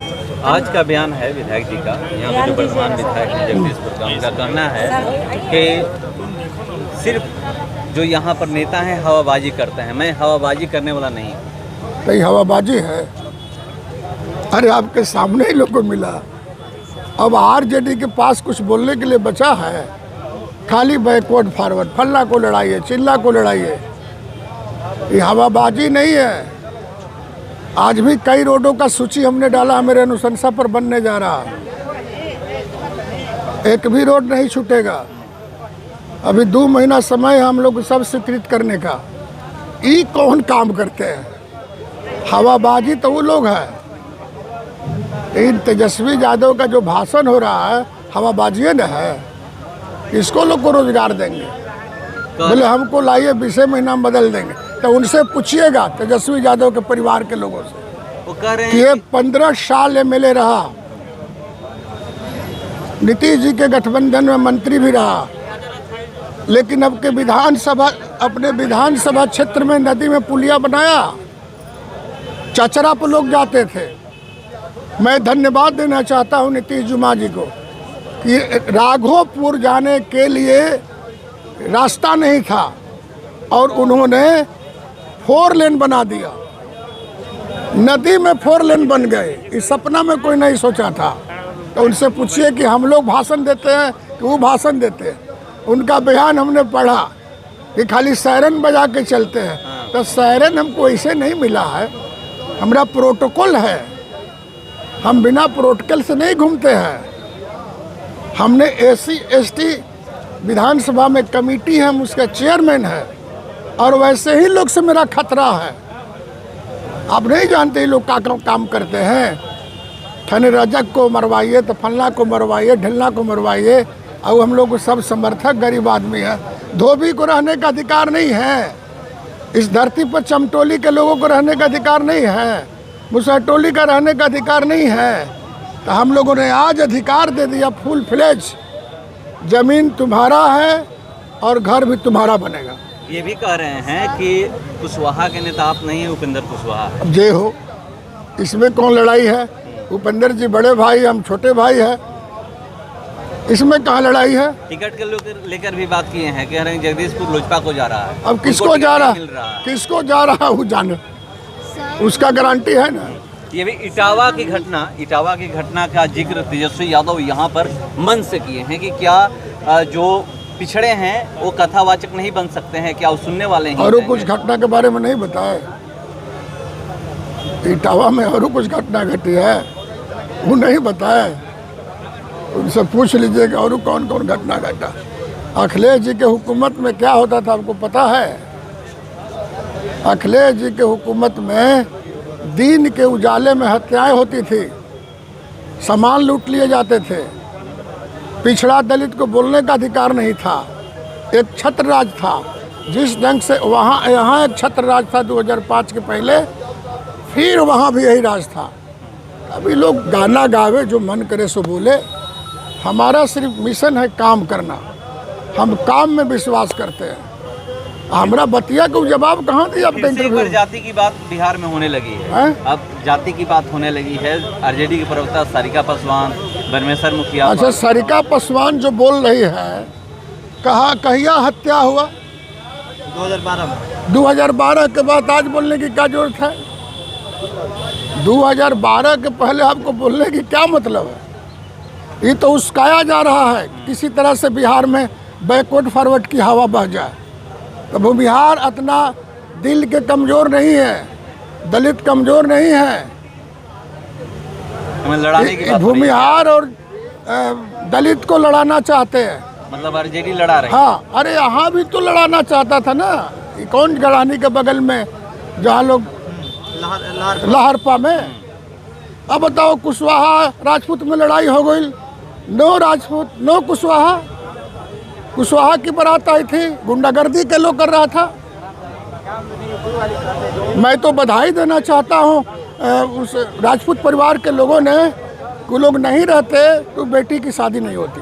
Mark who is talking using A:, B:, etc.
A: आज का बयान है विधायक जी का, यहाँ पे जो वर्तमान विधायक हैं जगदीशपुर का, उनका कहना है कि सिर्फ जो यहाँ पर नेता हैं हवाबाजी करते हैं, मैं हवाबाजी करने वाला नहीं हूँ।
B: तो ये हवाबाजी है। अरे आपके सामने ही लोग को मिला। अब आरजेडी के पास कुछ बोलने के लिए बचा है? खाली बैकवर्ड फॉरवर्ड, फल्ला को लड़ाइए, चिल्ला को लड़ाइए। ये हवाबाजी नहीं है। आज भी कई रोडों का सूची हमने डाला, मेरे अनुशंसा पर बनने जा रहा है। एक भी रोड नहीं छूटेगा। अभी 2 महीना समय है हम लोग सब स्वीकृत करने का। ये कौन काम करते हैं? हवाबाजी तो वो लोग हैं। इन तेजस्वी यादव का जो भाषण हो रहा है हवाबाजी न है। इसको लोग को रोजगार देंगे, बोले हमको लाइए 20 महीना में बदल देंगे। तो उनसे पूछिएगा तेजस्वी यादव के परिवार के लोगों से,
A: वो कह रहे
B: कि ये 15 साल एमएलए रहा, नीतीश जी के गठबंधन में मंत्री भी रहा, लेकिन अब के अपने विधानसभा क्षेत्र में नदी में पुलिया बनाया, चचरा पर लोग जाते थे। मैं धन्यवाद देना चाहता हूं नीतीश जुमा जी को कि राघोपुर जाने के लिए रास्ता नहीं था और उन्होंने 4 लेन बना दिया। नदी में 4 लेन बन गए। इस सपना में कोई नहीं सोचा था। तो उनसे पूछिए कि हम लोग भाषण देते हैं कि वो भाषण देते हैं। उनका बयान हमने पढ़ा कि खाली सायरन बजा के चलते हैं। तो सायरन हमको ऐसे नहीं मिला है, हमारा प्रोटोकॉल है। हम बिना प्रोटोकॉल से नहीं घूमते हैं। हमने SC ST विधानसभा में कमेटी है, हम उसका चेयरमैन है, और वैसे ही लोग से मेरा खतरा है। आप नहीं जानते ये लोग क्या काम करते हैं। थाने रजक को मरवाइए तो फल्ला को मरवाइए, ढिल्ला को मरवाइए, और हम लोग सब समर्थक गरीब आदमी है। धोबी को रहने का अधिकार नहीं है। इस धरती पर चमटोली के लोगों को रहने का अधिकार नहीं है, मुसहटोली का रहने का अधिकार नहीं है। तो हम लोगों ने आज अधिकार दे दिया फुल फ्लेज। जमीन तुम्हारा है और घर भी तुम्हारा बनेगा।
A: ये भी कह रहे हैं कि कुशवाहा के नेता आप नहीं है, उपेंद्र कुशवाहा।
B: अब जे हो, इसमें कौन लड़ाई है? उपेंद्र जी बड़े भाई, हम छोटे भाई है, इसमें कहाँ लड़ाई है?
A: टिकट के लेकर भी बात किए हैं, कह रहे हैं जगदीशपुर लोजपा को जा रहा है।
B: अब किसको जा रहा है? किसको जा रहा है वो जाने, उसका गारंटी है ना।
A: ये भी इटावा की घटना का जिक्र तेजस्वी यादव यहाँ पर मन से किए हैं कि क्या जो पिछड़े हैं वो कथावाचक नहीं बन सकते हैं, क्या वो सुनने वाले हैं?
B: और कुछ घटना के बारे में नहीं बताए। इटावा में और कुछ घटना घटी है वो नहीं बताए। उनसे पूछ लीजिएगा और कौन कौन घटना घटा। अखिलेश जी के हुकूमत में क्या होता था आपको पता है? अखिलेश जी के हुकूमत में दिन के उजाले में हत्याएं होती थी, सामान लूट लिए जाते थे, पिछड़ा दलित को बोलने का अधिकार नहीं था, एक छत्र राज था। जिस ढंग से यहाँ एक छत्र राज था 2005 के पहले, फिर वहाँ भी यही राज था। अभी लोग गाना गावे, जो मन करे सो बोले। हमारा सिर्फ मिशन है काम करना, हम काम में विश्वास करते हैं। हमारा बतिया को जवाब कहाँ दिया?
A: पर जाति की बात बिहार में होने लगी है, अब जाति की बात होने लगी है। आरजेडी की प्रवक्ता सारिका पासवान, परमेश्वर मुखिया।
B: अच्छा, सारिका पासवान जो बोल रही है, कहिया हत्या हुआ?
A: 2012 में।
B: 2012 के बाद आज बोलने की क्या जरूरत है? 2012 के पहले आपको बोलने की क्या मतलब है? ये तो उस्काया जा रहा है किसी तरह से बिहार में बैकवर्ड फॉरवर्ड की हवा बह जाए। तो वो बिहार इतना दिल के कमज़ोर नहीं है, दलित कमज़ोर नहीं है।
A: लड़ाने की बात
B: भूमिहार और दलित को लड़ाना चाहते हैं।
A: मतलब आरजेडी लड़ा रही है।
B: हाँ, अरे यहाँ भी तो लड़ाना चाहता था ना। कौन गड़ानी के बगल में जहाँ लोग लहरपा में। अब बताओ, कुशवाहा राजपूत में लड़ाई हो गई, नो राजपूत नो कुशवाहा। कुशवाहा की बारात आई थी, गुंडागर्दी के लोग कर रहा था। मैं तो बधाई देना चाहता हूँ उस राजपूत परिवार के लोगों ने। वो लोग नहीं रहते तो बेटी की शादी नहीं होती।